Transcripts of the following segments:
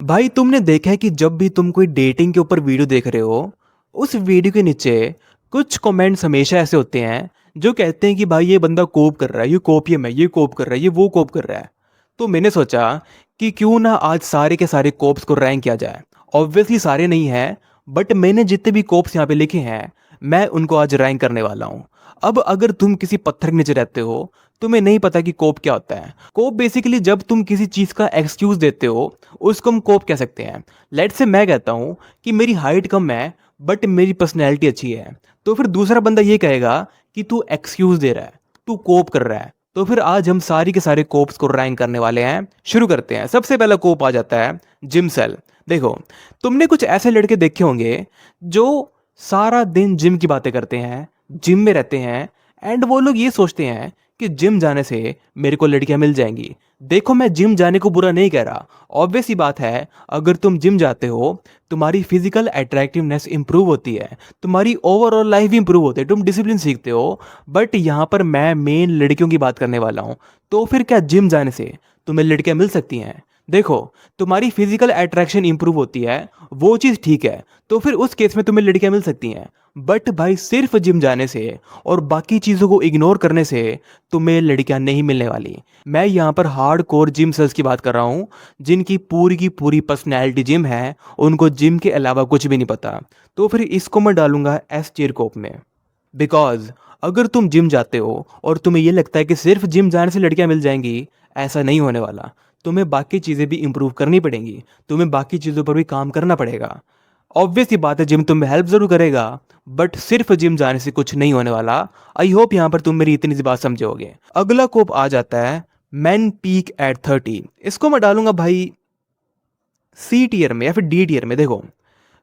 भाई तुमने देखा है कि जब भी तुम कोई डेटिंग के ऊपर वीडियो देख रहे हो, उस वीडियो के नीचे कुछ कमेंट्स हमेशा ऐसे होते हैं जो कहते हैं कि भाई ये बंदा कोप कर रहा है, ये कोपियम है, ये कोप कर रहा है, ये वो कोप कर रहा है। तो मैंने सोचा कि क्यों ना आज सारे के सारे कोप्स को रैंक किया जाए। ऑब्वियसली सारे नहीं हैं, बट मैंने जितने भी कोप्स यहाँ पे लिखे हैं मैं उनको आज रैंक करने वाला हूँ। अब अगर तुम किसी पत्थर के नीचे रहते हो, तुम्हें नहीं पता कि कोप क्या होता है। कोप बेसिकली जब तुम किसी चीज का एक्सक्यूज देते हो उसको हम कोप कह सकते हैं। लेट से मैं कहता हूँ कि मेरी हाइट कम है बट मेरी पर्सनैलिटी अच्छी है, तो फिर दूसरा बंदा ये कहेगा कि तू एक्सक्यूज दे रहा है, तू कोप कर रहा है। तो फिर आज हम सारी के सारे कोप्स को रैंक करने वाले हैं। शुरू करते हैं। सबसे पहला कोप आ जाता है जिम सेल। देखो, तुमने कुछ ऐसे लड़के देखे होंगे जो सारा दिन जिम की बातें करते हैं, जिम में रहते हैं, एंड वो लोग ये सोचते हैं कि जिम जाने से मेरे को लड़कियां मिल जाएंगी। देखो, मैं जिम जाने को बुरा नहीं कह रहा। ऑब्वियस ही बात है, अगर तुम जिम जाते हो तुम्हारी फिजिकल अट्रैक्टिवनेस इंप्रूव होती है, तुम्हारी ओवरऑल लाइफ भी इंप्रूव होती है, तुम डिसिप्लिन सीखते हो। बट यहाँ पर मैं मेन लड़कियों की बात करने वाला हूँ। तो फिर क्या जिम जाने से तुम्हें लड़कियां मिल सकती हैं? देखो, तुम्हारी फिजिकल अट्रैक्शन इंप्रूव होती है, वो चीज़ ठीक है, तो फिर उस केस में तुम्हें लड़कियां मिल सकती हैं। बट भाई सिर्फ जिम जाने से और बाकी चीज़ों को इग्नोर करने से तुम्हें लड़कियां नहीं मिलने वाली। मैं यहाँ पर हार्ड कोर जिम सर्स की बात कर रहा हूँ, जिनकी पूरी पर्सनैलिटी जिम है, उनको जिम के अलावा कुछ भी नहीं पता। तो फिर इसको मैं डालूंगा एस टियर कोप में। बिकॉज अगर तुम जिम जाते हो और तुम्हें ये लगता है कि सिर्फ जिम जाने से लड़कियां मिल जाएंगी, ऐसा नहीं होने वाला। तुम्हें बाकी चीज़ें भी इंप्रूव करनी पड़ेंगी, तुम्हें बाकी चीज़ों पर भी काम करना पड़ेगा। ऑब्वियस ही बात है, जिम तुम्हें हेल्प जरूर करेगा, बट सिर्फ जिम जाने से कुछ नहीं होने वाला। आई होप यहाँ पर तुम मेरी इतनी सी बात समझोगे। अगला कोप आ जाता है मैन पीक एट 30। इसको मैं डालूंगा भाई सी टियर में या फिर डी टियर में। देखो,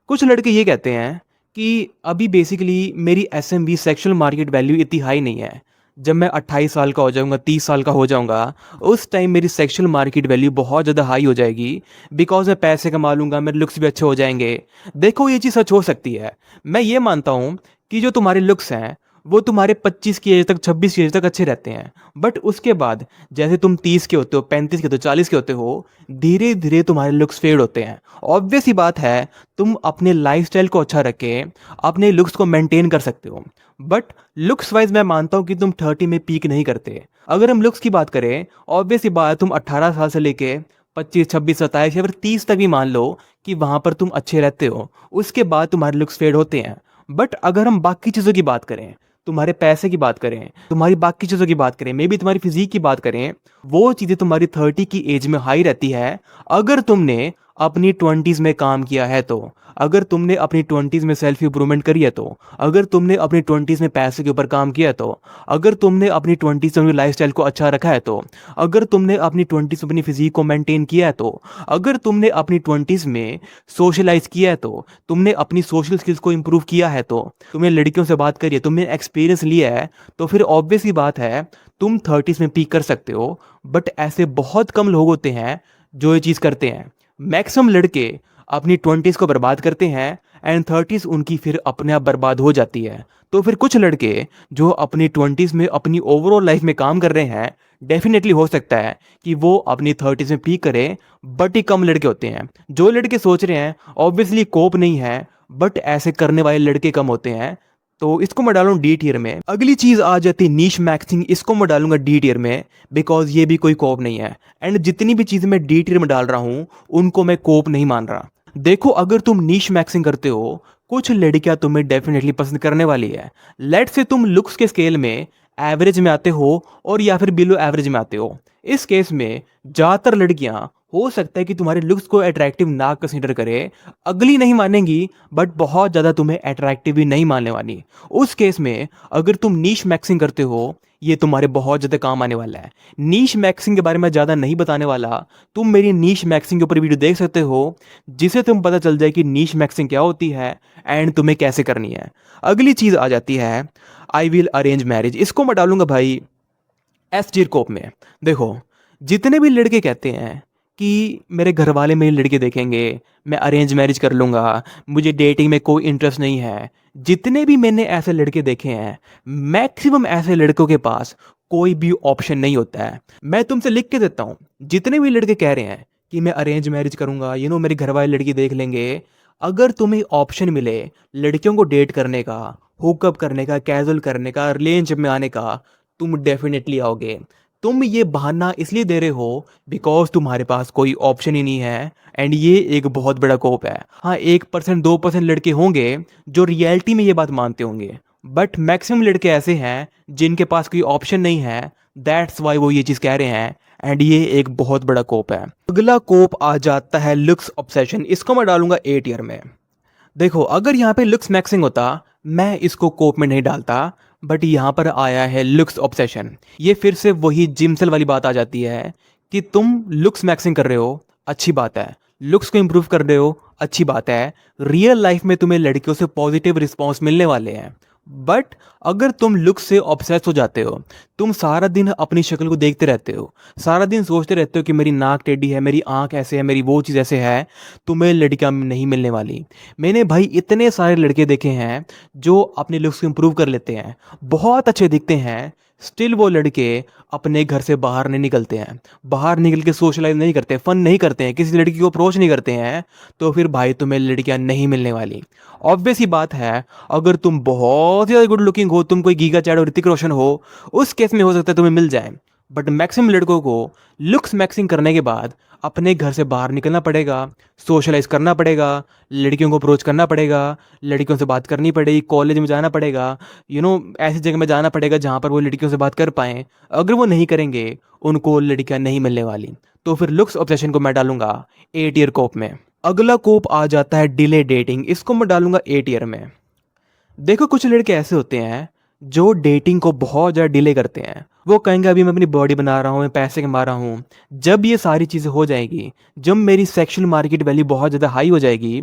कुछ लड़के ये कहते हैं कि अभी बेसिकली मेरी S M B sexual market value इतनी हाई नहीं है। जब मैं 28 साल का हो जाऊंगा, 30 साल का हो जाऊंगा, उस टाइम मेरी सेक्शुअल मार्केट वैल्यू बहुत ज़्यादा हाई हो जाएगी। बिकॉज मैं पैसे कमा लूंगा, मेरे लुक्स भी अच्छे हो जाएंगे। देखो, ये चीज़ सच हो सकती है। मैं ये मानता हूँ कि जो तुम्हारे लुक्स हैं वो तुम्हारे 25 की एज तक, 26 की एज तक अच्छे रहते हैं। बट उसके बाद जैसे तुम 30 के होते हो, 35 के होते हो, 40 के होते हो, धीरे धीरे तुम्हारे लुक्स फेड होते हैं। ऑब्वियस ही बात है, तुम अपने लाइफस्टाइल को अच्छा रखे अपने लुक्स को मेंटेन कर सकते हो। बट लुक्स वाइज मैं मानता हूं कि तुम 30 में पीक नहीं करते। अगर हम लुक्स की बात करें, ऑब्वियस ही बात है, तुम 18 साल से लेके 25, 26, 27 या फिर 30 तक भी मान लो कि वहां पर तुम अच्छे रहते हो। उसके बाद तुम्हारे लुक्स फेड होते हैं। बट अगर हम बाकी चीज़ों की बात करें, तुम्हारे पैसे की बात करें, तुम्हारी बाकी चीज़ों की बात करें, मे बी तुम्हारी फिजिक की बात करें, वो चीज़ें तुम्हारी 30 की एज में हाई रहती है। अगर तुमने अपनी 20s में काम किया है तो, अगर तुमने अपनी 20s में सेल्फ इंप्रूवमेंट करी है तो, अगर तुमने अपनी 20s में पैसे के ऊपर काम किया है तो, अगर तुमने अपनी 20s में अपनी लाइफस्टाइल को अच्छा रखा है तो, अगर तुमने अपनी 20s में अपनी फिजिक को मेंटेन किया है तो, अगर तुमने अपनी 20s में सोशलाइज किया है तो, तुमने अपनी सोशल स्किल्स को इंप्रूव किया है तो, तुमने लड़कियों से बात करी है, तुमने एक्सपीरियंस लिया है, तो फिर ऑब्वियस ही बात है तुम 30s में पीक कर सकते हो। बट ऐसे बहुत कम लोग होते हैं जो ये चीज़ करते हैं। मैक्सिमम लड़के अपनी 20s को बर्बाद करते हैं एंड 30s उनकी फिर अपने आप बर्बाद हो जाती है। तो फिर कुछ लड़के जो अपनी 20s में अपनी ओवरऑल लाइफ में काम कर रहे हैं, डेफिनेटली हो सकता है कि वो अपनी 30s में पीक करें। बट ही कम लड़के होते हैं। जो लड़के सोच रहे हैं, ऑब्वियसली कोप नहीं है, बट ऐसे करने वाले लड़के कम होते हैं। तो इसको मैं डालूं डी टियर में। अगली चीज आ जाती है नीश मैक्सिंग। इसको मैं डालूंगा डी टियर में, बिकॉज ये भी कोई कोप नहीं है। एंड जितनी भी चीजें मैं डी टियर में डाल रहा हूं उनको मैं कोप नहीं मान रहा। देखो, अगर तुम नीश मैक्सिंग करते हो, कुछ लड़कियां तुम्हें डेफिनेटली पसंद करने वाली है। लेट से तुम लुक्स के स्केल में एवरेज में आते हो और या फिर बिलो एवरेज में आते हो। इस केस में ज्यादातर लड़कियां हो सकता है कि तुम्हारे लुक्स को अट्रैक्टिव ना कंसीडर करे, अगली नहीं मानेंगी, बट बहुत ज़्यादा तुम्हें अट्रैक्टिव भी नहीं मानने वाली। उस केस में अगर तुम नीश मैक्सिंग करते हो, ये तुम्हारे बहुत ज़्यादा काम आने वाला है। नीश मैक्सिंग के बारे में ज़्यादा नहीं बताने वाला। तुम मेरी नीश मैक्सिंग के ऊपर वीडियो देख सकते हो, जिसे तुम पता चल जाए कि नीश मैक्सिंग क्या होती है एंड तुम्हें कैसे करनी है। अगली चीज़ आ जाती है आई विल अरेंज मैरिज। इसको मैं डालूंगा भाई एस टियर कोप में। देखो, जितने भी लड़के कहते हैं कि मेरे घर वाले मेरी लड़के देखेंगे, मैं अरेंज मैरिज कर लूँगा, मुझे डेटिंग में कोई इंटरेस्ट नहीं है, जितने भी मैंने ऐसे लड़के देखे हैं, मैक्सिमम ऐसे लड़कों के पास कोई भी ऑप्शन नहीं होता है। मैं तुमसे लिख के देता हूँ, जितने भी लड़के कह रहे हैं कि मैं अरेंज मैरिज करूँगा, मेरे घर वाले लड़की देख लेंगे। अगर तुम्हें ऑप्शन मिले लड़कियों को डेट करने का, हुकअप करने का, कैजुअल करने का, रिलेशनशिप में आने का, तुम डेफिनेटली आओगे। तुम ये बहाना इसलिए दे रहे हो बिकॉज तुम्हारे पास कोई ऑप्शन ही नहीं है। एंड ये एक बहुत बड़ा कोप है। हाँ, 1% 2% लड़के होंगे जो रियलिटी में ये बात मानते होंगे, बट मैक्सिमम लड़के ऐसे हैं जिनके पास कोई ऑप्शन नहीं है। दैट्स वाई वो ये चीज़ कह रहे हैं। एंड ये एक बहुत बड़ा कोप है। अगला कोप आ जाता है लुक्स ऑब्सेशन। इसको मैं डालूंगा ए टियर में। देखो, अगर यहाँ पे लुक्स मैक्सिंग होता, मैं इसको कोप में नहीं डालता। बट यहाँ पर आया है लुक्स ऑब्सेशन। ये फिर से वही जिमसेल वाली बात आ जाती है कि तुम लुक्स मैक्सिंग कर रहे हो, अच्छी बात है। लुक्स को इम्प्रूव कर रहे हो, अच्छी बात है। रियल लाइफ में तुम्हें लड़कियों से पॉजिटिव रिस्पॉन्स मिलने वाले हैं। बट अगर तुम लुक से ऑब्सेस हो जाते हो, तुम सारा दिन अपनी शक्ल को देखते रहते हो, सारा दिन सोचते रहते हो कि मेरी नाक टेढ़ी है, मेरी आंख ऐसे है, मेरी वो चीज़ ऐसे है, तुम्हें लड़कियां नहीं मिलने वाली। मैंने भाई इतने सारे लड़के देखे हैं जो अपने लुक्स को इम्प्रूव कर लेते हैं, बहुत अच्छे दिखते हैं, स्टिल वो लड़के अपने घर से बाहर नहीं निकलते हैं, बाहर निकल के सोशलाइज नहीं करते, फन नहीं करते हैं, किसी लड़की को अप्रोच नहीं करते हैं। तो फिर भाई तुम्हें लड़कियां नहीं मिलने वाली। ऑब्वियस ही बात है। अगर तुम बहुत ज़्यादा गुड लुकिंग हो, तुम कोई गीगा चैड और ऋतिक रोशन हो, उस केस में हो सकता है तुम्हें मिल जाए। बट मैक्सिमम लड़कों को लुक्स मैक्सिंग करने के बाद अपने घर से बाहर निकलना पड़ेगा, सोशलाइज करना पड़ेगा, लड़कियों को अप्रोच करना पड़ेगा, लड़कियों से बात करनी पड़ेगी, कॉलेज में जाना पड़ेगा, ऐसी जगह में जाना पड़ेगा जहाँ पर वो लड़कियों से बात कर पाएँ। अगर वो नहीं करेंगे, उनको लड़कियाँ नहीं मिलने वाली। तो फिर लुक्स ऑब्सेशन को मैं डालूंगा ए टियर कोप में। अगला कोप आ जाता है डिले डेटिंग। इसको मैं डालूंगा ए टियर में। देखो, कुछ लड़के ऐसे होते हैं जो डेटिंग को बहुत ज़्यादा डिले करते हैं। वो कहेंगे अभी मैं अपनी बॉडी बना रहा हूँ, मैं पैसे कमा रहा हूँ। जब ये सारी चीज़ें हो जाएगी, जब मेरी सेक्शुअल मार्केट वैल्यू बहुत ज़्यादा हाई हो जाएगी,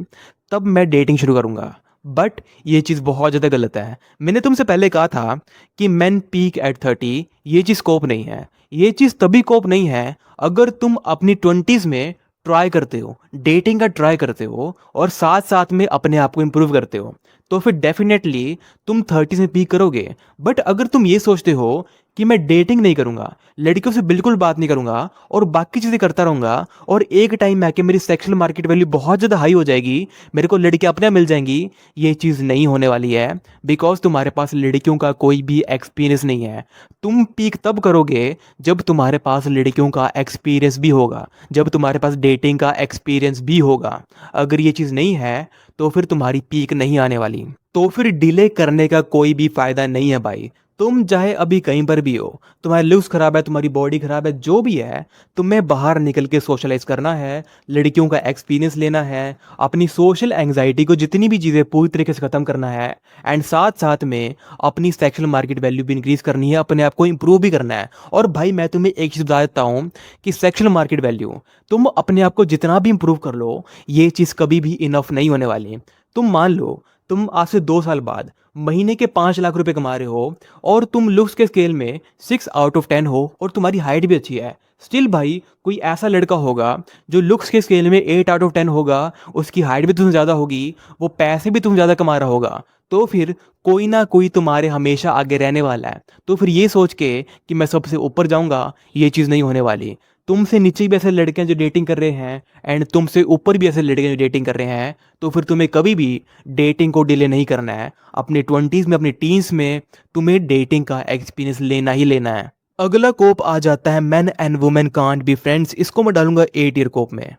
तब मैं डेटिंग शुरू करूँगा। बट ये चीज़ बहुत ज़्यादा गलत है। मैंने तुमसे पहले कहा था कि मैन पीक एट 30। ये चीज़ कोप नहीं है। ये चीज़ तभी कोप नहीं है अगर तुम अपनी 20s में ट्राई करते हो, डेटिंग का ट्राई करते हो, और साथ साथ में अपने आप को इम्प्रूव करते हो, तो फिर डेफिनेटली तुम 30s में पीक करोगे। बट अगर तुम ये सोचते हो कि मैं डेटिंग नहीं करूंगा, लड़कियों से बिल्कुल बात नहीं करूंगा और बाकी चीज़ें करता रहूंगा, और एक टाइम में आके मेरी सेक्सुअल मार्केट वैल्यू बहुत ज़्यादा हाई हो जाएगी, मेरे को लड़कियां अपने आप मिल जाएंगी, ये चीज़ नहीं होने वाली है। बिकॉज तुम्हारे पास लड़कियों का कोई भी एक्सपीरियंस नहीं है। तुम पीक तब करोगे जब तुम्हारे पास लड़कियों का एक्सपीरियंस भी होगा, जब तुम्हारे पास डेटिंग का एक्सपीरियंस भी होगा। अगर ये चीज़ नहीं है, तो फिर तुम्हारी पीक नहीं आने वाली। तो फिर डिले करने का कोई भी फायदा नहीं है भाई। तुम चाहे अभी कहीं पर भी हो, तुम्हारे लुक्स खराब है, तुम्हारी बॉडी खराब है, जो भी है, तुम्हें बाहर निकल के सोशलाइज करना है, लड़कियों का एक्सपीरियंस लेना है, अपनी सोशल एंग्जाइटी को, जितनी भी चीज़ें, पूरी तरीके से ख़त्म करना है। एंड साथ साथ में अपनी सेक्शुअल मार्केट वैल्यू भी इंक्रीज करनी है, अपने आप को इंप्रूव भी करना है। और भाई मैं तुम्हें एक चीज़ बता देता हूँ कि सेक्शुअल मार्केट वैल्यू, तुम अपने आप को जितना भी इंप्रूव कर लो, ये चीज़ कभी भी इनफ नहीं होने वाली। तुम मान लो तुम आज से 2 साल बाद महीने के 5 लाख रुपए कमा रहे हो, और तुम लुक्स के स्केल में 6 आउट ऑफ 10 हो, और तुम्हारी हाइट भी अच्छी है। स्टिल भाई कोई ऐसा लड़का होगा जो लुक्स के स्केल में 8 आउट ऑफ 10 होगा, उसकी हाइट भी तुमसे ज़्यादा होगी, वो पैसे भी तुम ज़्यादा कमा रहा होगा। तो फिर कोई ना कोई तुम्हारे हमेशा आगे रहने वाला है। तो फिर ये सोच के कि मैं सबसे ऊपर जाऊंगा, ये चीज़ नहीं होने वाली। तुमसे नीचे भी ऐसे लड़के हैं जो डेटिंग कर रहे हैं, एंड तुमसे ऊपर भी ऐसे लड़के हैं जो डेटिंग कर रहे हैं। तो फिर तुम्हें कभी भी डेटिंग को डिले नहीं करना है। अपने 20s में, अपने टीन्स में तुम्हें डेटिंग का एक्सपीरियंस लेना ही लेना है। अगला कोप आ जाता है man and women can't be friends. इसको मैं डालूंगा ए टियर कोप में।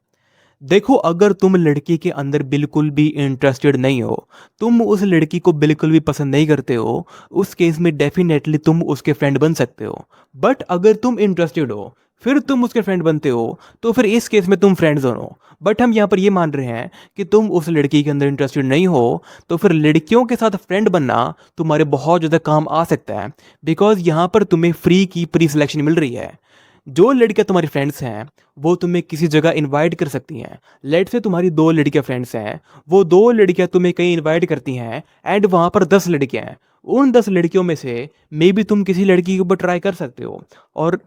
देखो, अगर तुम लड़की के अंदर बिल्कुल भी इंटरेस्टेड नहीं हो, तुम उस लड़की को बिल्कुल भी पसंद नहीं करते हो, उस केस में डेफिनेटली तुम उसके फ्रेंड बन सकते हो। बट अगर तुम इंटरेस्टेड हो, फिर तुम उसके फ्रेंड बनते हो, तो फिर इस केस में तुम फ्रेंड जोन हो। बट हम यहाँ पर ये मान रहे हैं कि तुम उस लड़की के अंदर इंटरेस्टेड नहीं हो, तो फिर लड़कियों के साथ फ्रेंड बनना तुम्हारे बहुत ज़्यादा काम आ सकता है। बिकॉज यहाँ पर तुम्हें फ्री की प्री सिलेक्शन मिल रही है। जो लड़कियां तुम्हारी फ्रेंड्स हैं, वो तुम्हें किसी जगह इनवाइट कर सकती हैं। लेट से तुम्हारी 2 लड़कियां फ्रेंड्स हैं, वो 2 लड़कियां तुम्हें कहीं इनवाइट करती हैं, एंड वहाँ पर 10 लड़कियां हैं। उन 10 लड़कियों में से मे बी तुम किसी लड़की के ऊपर ट्राई कर सकते हो। और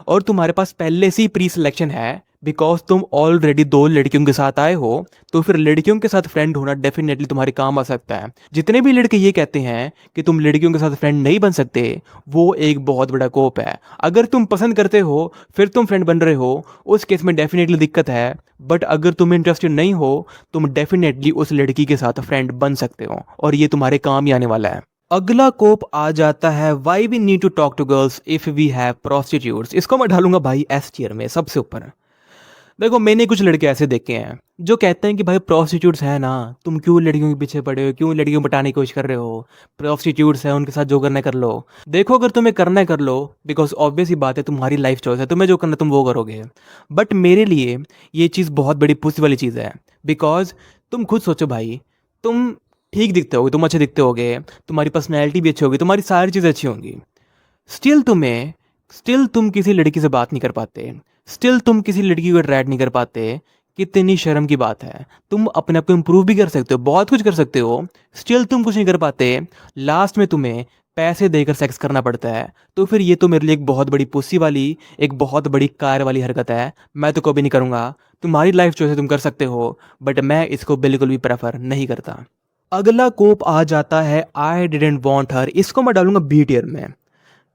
और तुम्हारे पास पहले से ही प्री सिलेक्शन है, बिकॉज तुम ऑलरेडी 2 लड़कियों के साथ आए हो, तो फिर लड़कियों के साथ फ्रेंड होना डेफिनेटली तुम्हारे काम आ सकता है। जितने भी लड़के ये कहते हैं कि तुम लड़कियों के साथ फ्रेंड नहीं बन सकते, वो एक बहुत बड़ा कोप है। अगर तुम पसंद करते हो फिर तुम फ्रेंड बन रहे हो, उस केस में डेफिनेटली दिक्कत है। बट अगर तुम इंटरेस्टेड नहीं हो, तुम डेफिनेटली उस लड़की के साथ फ्रेंड बन सकते हो, और ये तुम्हारे काम ही आने वाला है। अगला कोप आ जाता है, why we need to talk to girls if we have prostitutes. इसको मैं डालूंगा भाई एस टियर में, सबसे ऊपर। देखो, मैंने कुछ लड़के ऐसे देखे हैं जो कहते हैं कि भाई प्रोस्टिट्यूट्स है ना, तुम क्यों लड़कियों के पीछे पड़े हो, क्यों लड़कियों को पटाने की कोशिश कर रहे हो, प्रोस्टिट्यूट्स है उनके साथ जो करना है कर लो। देखो, अगर तुम्हें करना है कर लो, बिकॉज ऑब्वियस ही बात है, तुम्हारी लाइफ चॉइस है, तुम्हें जो करना है तुम वो करोगे। बट मेरे लिए ये चीज़ बहुत बड़ी पुष्ट वाली चीज़ है। बिकॉज तुम खुद सोचो भाई, तुम ठीक दिखते होगे, तुम अच्छे दिखते होगे, तुम्हारी पर्सनैलिटी भी अच्छी होगी, तुम्हारी सारी चीज़ें अच्छी होंगी, स्टिल तुम किसी लड़की से बात नहीं कर पाते, स्टिल तुम किसी लड़की को अट्रैक्ट नहीं कर पाते। कितनी शर्म की बात है। तुम अपने आप को इम्प्रूव भी कर सकते हो, बहुत कुछ कर सकते हो, स्टिल तुम कुछ नहीं कर पाते। लास्ट में तुम्हें पैसे देकर सेक्स करना पड़ता है। तो फिर ये तो मेरे लिए एक बहुत बड़ी पुस्सी वाली, एक बहुत बड़ी कार वाली हरकत है। मैं तो कभी नहीं करूँगा। तुम्हारी लाइफ चॉइस तुम कर सकते हो, बट मैं इसको बिल्कुल भी प्रेफर नहीं करता। अगला कोप आ जाता है, आई डिडेंट वॉन्ट हर। इसको मैं डालूंगा बी टियर में।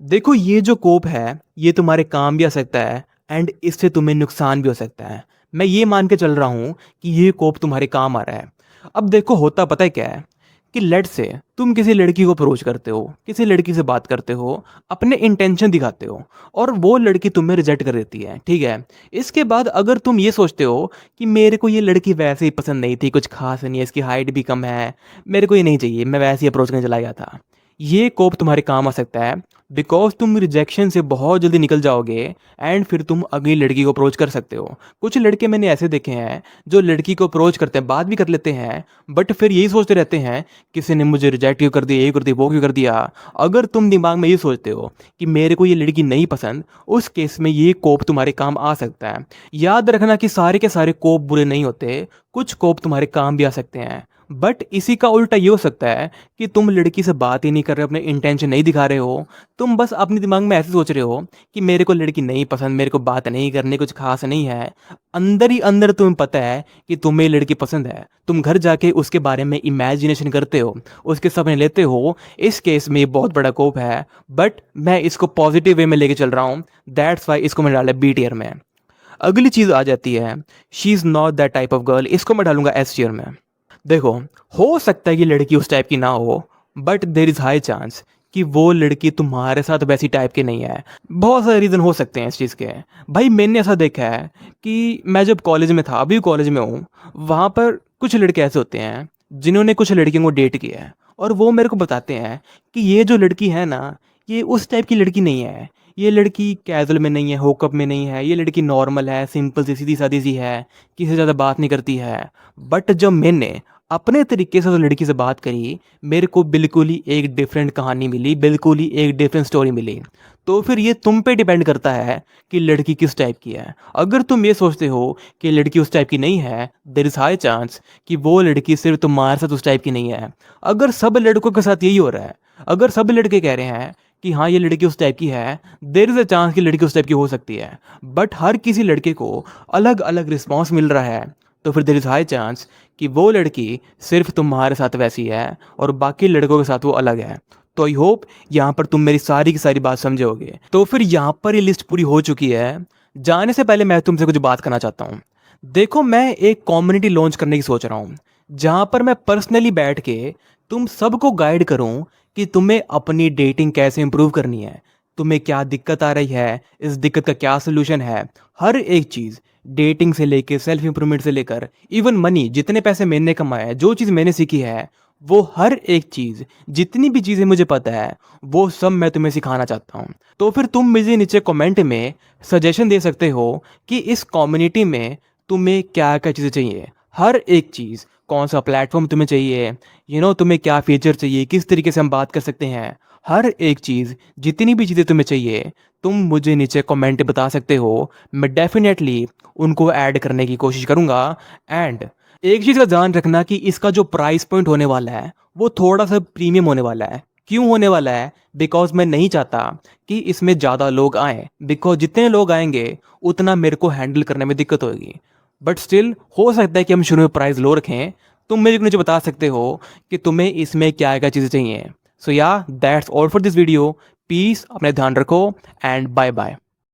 देखो, ये जो कोप है ये तुम्हारे काम भी आ सकता है, एंड इससे तुम्हें नुकसान भी हो सकता है। मैं ये मान के चल रहा हूँ कि ये कोप तुम्हारे काम आ रहा है। अब देखो, होता पता है क्या है कि लेट से तुम किसी लड़की को अप्रोच करते हो, किसी लड़की से बात करते हो, अपने इंटेंशन दिखाते हो, और वो लड़की तुम्हें रिजेक्ट कर देती है, ठीक है। इसके बाद अगर तुम ये सोचते हो कि मेरे को ये लड़की वैसे ही पसंद नहीं थी, कुछ खास नहीं है, इसकी हाइट भी कम है, मेरे को ये नहीं चाहिए, मैं वैसे ही अप्रोच करने चला गया था, ये कोप तुम्हारे काम आ सकता है। बिकॉज तुम रिजेक्शन से बहुत जल्दी निकल जाओगे, एंड फिर तुम अगली लड़की को अप्रोच कर सकते हो। कुछ लड़के मैंने ऐसे देखे हैं जो लड़की को अप्रोच करते हैं, बात भी कर लेते हैं, बट फिर यही सोचते रहते हैं किसी ने मुझे रिजेक्ट क्यों कर दिया, ये कर दिया, वो क्यों कर दिया। अगर तुम दिमाग में ये सोचते हो कि मेरे को ये लड़की नहीं पसंद, उस केस में ये कोप तुम्हारे काम आ सकता है। याद रखना कि सारे के सारे कोप बुरे नहीं होते, कुछ कोप तुम्हारे काम भी आ सकते हैं। बट इसी का उल्टा ये हो सकता है कि तुम लड़की से बात ही नहीं कर रहे हो, अपने इंटेंशन नहीं दिखा रहे हो, तुम बस अपने दिमाग में ऐसे सोच रहे हो कि मेरे को लड़की नहीं पसंद, मेरे को बात नहीं करनी, कुछ खास नहीं है। अंदर ही अंदर तुम्हें पता है कि तुम्हें लड़की पसंद है, तुम घर जाके उसके बारे में इमेजिनेशन करते हो, उसके सपने लेते हो। इस केस में ये बहुत बड़ा कोप है, बट मैं इसको पॉजिटिव वे में लेके चल रहा हूँ। दैट्स वाई इसको मैं डाला बी टियर में। अगली चीज़ आ जाती है, she is not that type of girl. इसको मैं डालूंगा एस टियर में। देखो, हो सकता है कि लड़की उस टाइप की ना हो, but there is high chance कि वो लड़की तुम्हारे साथ वैसी टाइप की नहीं है। बहुत सारे रीज़न हो सकते हैं इस चीज़ के। भाई, मैंने ऐसा देखा है कि मैं जब कॉलेज में था, अभी कॉलेज में हूँ, वहाँ पर कुछ लड़के ऐसे होते हैं जिन्होंने कुछ लड़कियों को डेट किया है, और वो मेरे को बताते हैं कि ये जो लड़की है ना, ये उस टाइप की लड़की नहीं है। ये लड़की कैजुअल में नहीं है, होकअप में नहीं है, ये लड़की नॉर्मल है, सिंपल सी, सीधी सादी सी है, किसी से ज़्यादा बात नहीं करती है। बट जब मैंने अपने तरीके से उस लड़की से बात करी, मेरे को बिल्कुल ही एक डिफरेंट कहानी मिली, बिल्कुल ही एक डिफरेंट स्टोरी मिली। तो फिर ये तुम पे डिपेंड करता है कि लड़की किस टाइप की है। अगर तुम ये सोचते हो कि लड़की उस टाइप की नहीं है, देर इज़ हाई चांस कि वो लड़की सिर्फ तुम्हारे साथ उस टाइप की नहीं है। अगर सब लड़कों के साथ यही हो रहा है, अगर सब लड़के कह रहे हैं कि हाँ ये लड़की उस टाइप की है, देर इज़ अ चांस कि लड़की उस टाइप की हो सकती है। बट हर किसी लड़के को अलग अलग रिस्पॉन्स मिल रहा है, तो फिर देर इज़ हाई चांस कि वो लड़की सिर्फ तुम्हारे साथ वैसी है और बाकी लड़कों के साथ वो अलग है। तो आई होप यहाँ पर तुम मेरी सारी की सारी बात समझोगे। तो फिर यहाँ पर ये लिस्ट पूरी हो चुकी है। जाने से पहले मैं तुमसे कुछ बात करना चाहता हूँ। देखो, मैं एक कम्युनिटी लॉन्च करने की सोच रहा हूँ, जहाँ पर मैं पर्सनली बैठ के तुम सबको गाइड करूँ कि तुम्हें अपनी डेटिंग कैसे इंप्रूव करनी है, तुम्हें क्या दिक्कत आ रही है, इस दिक्कत का क्या सोल्यूशन है। हर एक चीज़, डेटिंग से लेकर सेल्फ इंप्रूवमेंट से लेकर इवन मनी, जितने पैसे मैंने कमाए हैं, जो चीज़ मैंने सीखी है, वो हर एक चीज़, जितनी भी चीज़ें मुझे पता है, वो सब मैं तुम्हें सिखाना चाहता हूँ। तो फिर तुम मुझे नीचे कमेंट में सजेशन दे सकते हो कि इस कम्युनिटी में तुम्हें क्या क्या चीज़ें चाहिए। हर एक चीज़, कौन सा प्लेटफॉर्म तुम्हें चाहिए, तुम्हें क्या फीचर चाहिए, किस तरीके से हम बात कर सकते हैं। हर एक चीज़, जितनी भी चीज़ें तुम्हें चाहिए, तुम मुझे नीचे कमेंट बता सकते हो। मैं डेफिनेटली उनको ऐड करने की कोशिश करूँगा। एंड एक चीज़ का ध्यान रखना कि इसका जो प्राइस पॉइंट होने वाला है वो थोड़ा सा प्रीमियम होने वाला है। क्यों होने वाला है? बिकॉज़ मैं नहीं चाहता कि इसमें ज़्यादा लोग आएँ, बिकॉज़ जितने लोग आएँगे उतना मेरे को हैंडल करने में दिक्कत होएगी। बट स्टिल हो सकता है कि हम शुरू में प्राइस लो रखें। तुम मेरे को नीचे बता सकते हो कि तुम्हें इसमें क्या-क्या चीज़ें चाहिए। सो या that's all for this video. Peace, अपना ध्यान रखो एंड बाय बाय।